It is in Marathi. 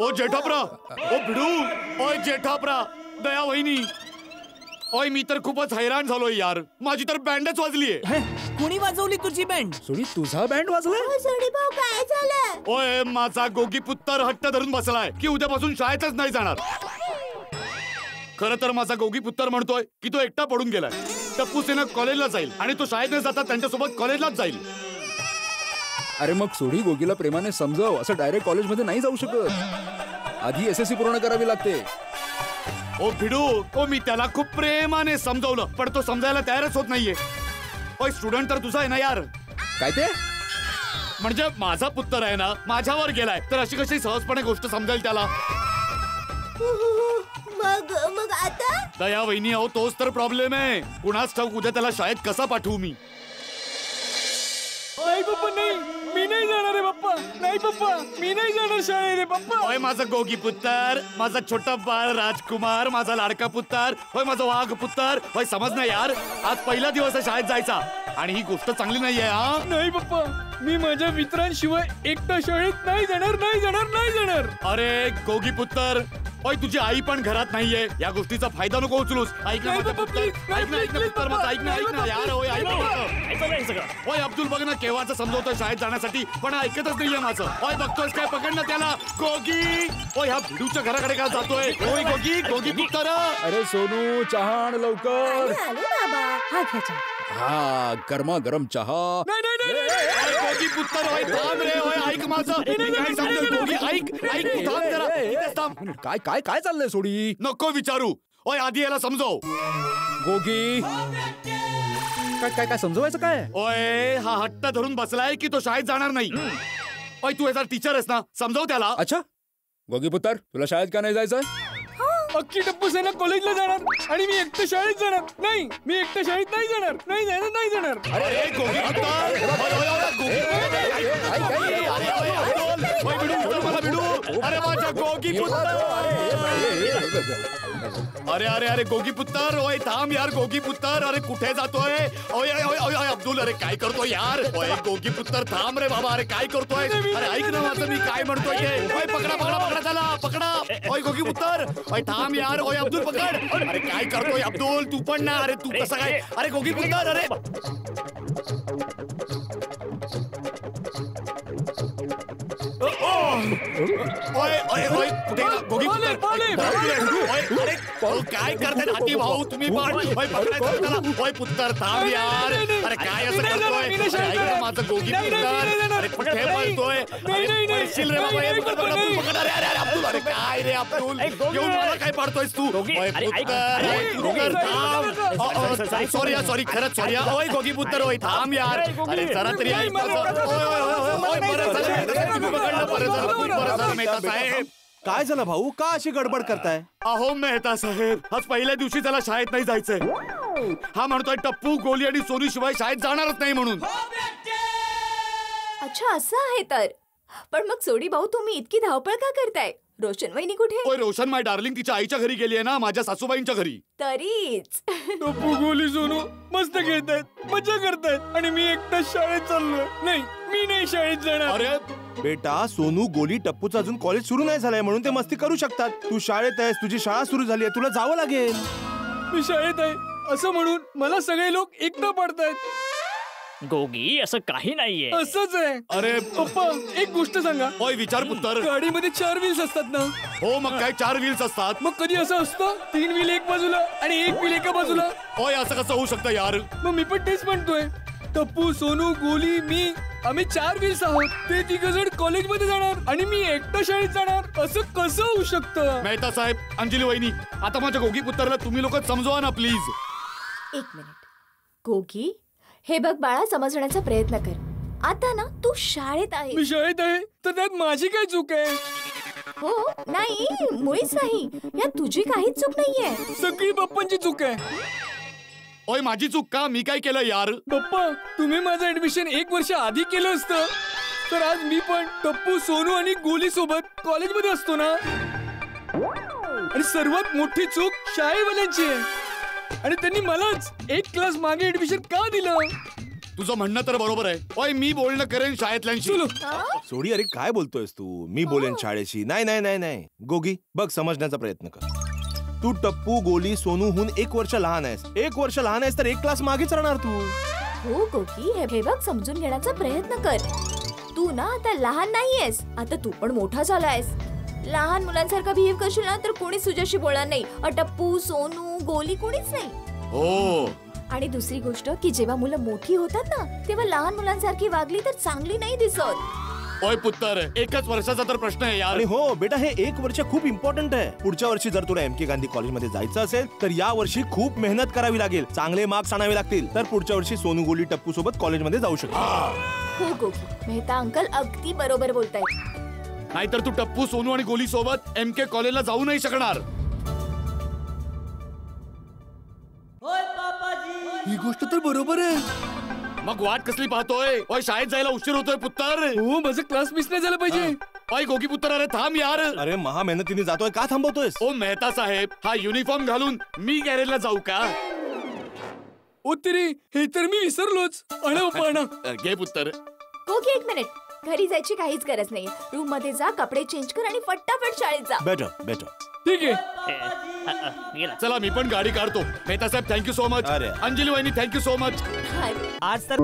ओ जेठाप्रा, ओ भिडू, ओय जेठाप्रा, दया वहिनी, ओय मी तर खूपच हैराण झालोय यार. माझी तर बँडच वाजलीये. कोणी वाजवली तुझी बँड? सोडी तुझा बँड वाजलाय? सोडी भाऊ काय झालं? ओय माझा गोगी पुत्र हट्ट धरून बसलाय की उद्यापासून शाळेतच नाही जाणार. खरं तर माझा गोगी पुत्र म्हणतोय की तो एकटा पडून गेलाय. टप्पू सेना कॉलेजला जाईल आणि तो शाळेत न जाता त्यांच्यासोबत कॉलेजलाच जाईल. अरे मग सोडी गोगीला प्रेमाने समजव. असं डायरेक्ट कॉलेजमध्ये नाही जाऊ शकत. आधी SSC पूर्ण करावी लागते. ओ भिडू, ओ मी त्याला खूप प्रेमाने समजवलं पण तो समजायला तयारच होत नाहीये. ओय स्टुडंट तर तुझा आहे ना यार. काय ते? म्हणजे माझा पुत्र आहे ना, माझ्यावर गेलाय तर अशी कशी सहजपणे गोष्ट समजेल त्याला. मग आता दया वहिनी, अहो तोच तर प्रॉब्लेम आहे. कुणाच ठाऊक उद्या त्याला शाळेत कसा पाठवू मी. नाही पप्पा, नाही, मी नाही जाणार रे पप्पा. नाही पप्पा, मी नाही जाणार शाळेत रे पप्पा. होय माझं गोगी पुत्र, माझा छोटा बाळ राजकुमार, माझा लाडका पुत्र, होय माझा वाघ पुत्र. होय समज ना यार, आज पहिला दिवस आहे शाळेत जायचा आणि ही गोष्ट चांगली नाहीये. हा नाही पप्पा, मी माझ्या मित्रांशिवाय एकटा शाळेत नाही जाणार, नाही जाणार, नाही जाणार. अरे गोगी पुत्र, होय तुझी आई पण घरात नाहीये. या गोष्टीचा फायदा नको उचलूस. ऐक ना माझं पुत्र, ऐक ना पुत्र माझं, ऐक ना यार. होय ऐक ना. होय अब्दुल बघ ना केव्हाचं समजवतोय शाळेत जाण्यासाठी पण ऐकतच नाहीये माझं. होय बघतोयस काय, पकड ना त्याला. गोगी, होय ह्या भिडूच्या घराकडे काय जातोय? होय गोगी, गोगी पुत्र. अरे सोनू, चहा आण लवकर. आलो बाबा. हा घ्या चहा. हा गरमा गरम चहा. नाही नाही नाही. अरे गोगी पुत्र, होय थांब रे. होय ऐक माझं, मी काय सांगतोय गोगी, ऐक ऐक तू थांब जरा. इथेच थांब. काय काय काय चाललंय सोडी? नको विचारू. होय आधी याला समजव. गोगी, काय काय काय समजवायचं काय? ओय हा हट्ट धरून बसलाय की तो शाळेत जाणार नाही. ओय तू याचा टीचर आहेस ना, समजव त्याला. अच्छा गोगी पुत्र, तुला शाळेत का नाही जायचं? अख्खी टप्पू सेना कॉलेजला जाणार आणि मी एकटं शाळेत जाणार. नाही, मी एकटं शाळेत नाही जाणार, नाही जाणार, नाही जाणार. अरे गोगी पुत्र, अरे माझ्या गोगी पुत्र. अरे अरे अरे गोगी पुत्र, ओय थांब यार गोगी पुत्र. अरे कुठे जातोय? ओय ओय ओय ओय अब्दुल, अरे काय करतोय यार? ओय गोगी पुत्र थांब रे बाबा. अरे काय करतोय? अरे ऐक ना माझं, मी काय म्हणतोय ते. ओय पकडा पकडा पकडा त्याला, पकडा. ओय गोगी पुत्र, ओय थांब यार. ओय अब्दुल पकड. अरे काय करतोय अब्दुल? तू पण ना. अरे तू कसं काय? अरे गोगी पुत्र, अरे ओय ओय ओय कुठे गेला गोगी पुत्र? अरे काय करताय हाती भाऊ तुम्ही पण? ओय पकडायचं त्याला. ओय पुत्र थांब यार. अरे काय असं करतोय? ऐक ना माझं गोगी पुत्र. अरे कुठे पळतोय? पळशील रे बाबा. हे पकड पकड पकड. अरे अरे अरे अब्दुल, अरे काय रे अब्दुल, येऊन मला काय पाडतोयस तू? ओय पुत्र थांब. सॉरी सॉरी, खरंच सॉरी. ओय गोगी पुत्र, ओय थांब यार. अरे जरा तरी ऐक माझं. ओय बरं झालं तुम्ही पकडलं. बरं झालं, खूप बरं झालं मेहता साहेब. काय झालं भाऊ, का अशी गडबड करताय? अहो मेहता साहेब, आज पहिल्या दिवशी त्याला शाळेत नाही जायचंय. हा म्हणतोय टप्पू, गोली आणि सोनी शिवाय शाळेत जाणारच नाही म्हणून. अच्छा असं आहे तर. पण मग सोडी भाऊ तुम्ही इतकी धावपळ का करताय? रोशन वहिनी कुठे? ओय रोशन माय डार्लिंग तिच्या आईच्या घरी गेली आहे ना, माझ्या सासूबाईंच्या घरी. तरीच टप्पू, गोली, सोनू मस्त खेळतायत, मजा करतायत आणि मी एकटा शाळेत चाललोय. नाही, मी नाही शाळेत जाणार. अरे बेटा सोनू, गोली, टप्पूचं अजून कॉलेज सुरू नाही झालंय म्हणून ते मस्ती करू शकतात. तू शाळेत आहेस, तुझी शाळा सुरू झाली आहे, तुला जावं लागेल. मी शाळेत आहे असं म्हणून मला सगळे लोक एकटा पडतायत. गोगी असं काही नाहीये. असंच आहे. अरे पप्पा एक गोष्ट सांगा. ओय विचार पुत्र. गाडीमध्ये 4 व्हील्स असतात ना? हो मग काय 4 व्हील्स असतात? मग कधी असं असतं 3 व्हील एक बाजूला आणि 1 व्हील एका बाजूला? ओय असं कसं होऊ शकतं यार? मग मी पण तेच म्हणतोय. टप्पू, सोनू, गोली, मी आम्ही 4 व्हील्स आहोत. ते 3 जण कॉलेजमध्ये जाणार आणि मी एकटा शाळेत जाणार. असं कसं होऊ शकतं? मेहता साहेब, अंजली वहिनी, आता माझ्या गोगी पुत्राला तुम्ही लोक समजवा ना प्लीज. एक मिनिट. गोगी, हे बघ बाळा, समजण्याचा प्रयत्न कर. आता ना तू शाळेत आहे. मी शाळेत आहे तर त्यात माझी काय चूक आहे? हो नाही, मुळीच नाही. यात तुझी काहीच चूक नाहीये. सगळी पप्पांची चूक आहे. ओय माझी चूक का? मी काय केलं यार? पप्पा, तुम्ही माझं ऍडमिशन 1 वर्ष आधी केलं असतं तर आज मी पण टप्पू, सोनू आणि गोली सोबत कॉलेजमध्ये असतो ना. आणि सर्वात मोठी चूक शाळेवाल्यांची आहे आणि त्यांनी मलाच 1 क्लास मागे ऍडमिशन का दिलं? तुझं म्हणणं तर बरोबर आहे. ओय मी बोलणं करेन शाळेतल्यांशी. सोडी अरे काय बोलतोयस तू? मी बोलेन शाळेशी. नाही नाही नाही नाही गोगी बघ समजण्याचा प्रयत्न कर. तू टप्पू गोली सोनूहून 1 वर्ष लहान आहेस. 1 वर्ष लहान आहेस तर 1 क्लास मागेच राहणार तू. हो गोगी, हे बघ समजून घेण्याचा प्रयत्न कर. तू ना आता लहान नाहीयेस, आता तू पण मोठा झालायस. लहान मुलांसारखा बिहेव करशील ना तर कोणीच तुझ्याशी बोलणार नाही. टप्पू सोनू गोली कोणीच नाही. हो. आणि दुसरी गोष्ट की जेव्हा मुलं मोठी होतात ना तेव्हा लहान मुलांसारखी वागली तर चांगली नाही दिसत. ओय पुत्तर, 1च वर्षाचा तर प्रश्न आहे यार. आणि हो बेटा हे 1 वर्ष खूप इम्पॉर्टंट आहे. पुढच्या वर्षी जर तुला MK गांधी कॉलेजमध्ये जायचं असेल तर या वर्षी खूप मेहनत करावी लागेल. चांगले मार्क्स आणावे लागतील तर पुढच्या वर्षी सोनू गोली टप्पू सोबत कॉलेजमध्ये जाऊ शकतो. हो गोगी, मेहता अंकल अगदी बरोबर बोलतायत. नाहीतर तू टप्पू सोनू आणि गोली सोबत MK कॉलेजला जाऊ नाही शकणार. ही गोष्ट तर बरोबर आहे. मग वाट कसली पाहतोय? ओय शाळेत जायला उशीर होतोय पुत्तर. हो माझं क्लास मिस नाही झालं पाहिजे. ओय गोगी पुत्तर, अरे थांब यार. अरे महा मेहनतीने जातोय का थांबवतोयस? ओ मेहता साहेब, हा युनिफॉर्म घालून मी गॅरेजला जाऊ का? ओ तरी हे तर मी विसरलोच. आणा घे पुत्तर. गोगी 1 मिनिट, घरी जायची काहीच गरज नाही. रूम मध्ये जा, कपडे चेंज कर आणि फटाफट शाळेत जा. Better better. ठीक आहे. गेला. चला मी पण गाडी काढतो. मेहता साहेब थँक्यू सो मच. अरे. अंजली वहिनी थँक्यू सो मच. अरे, आज तर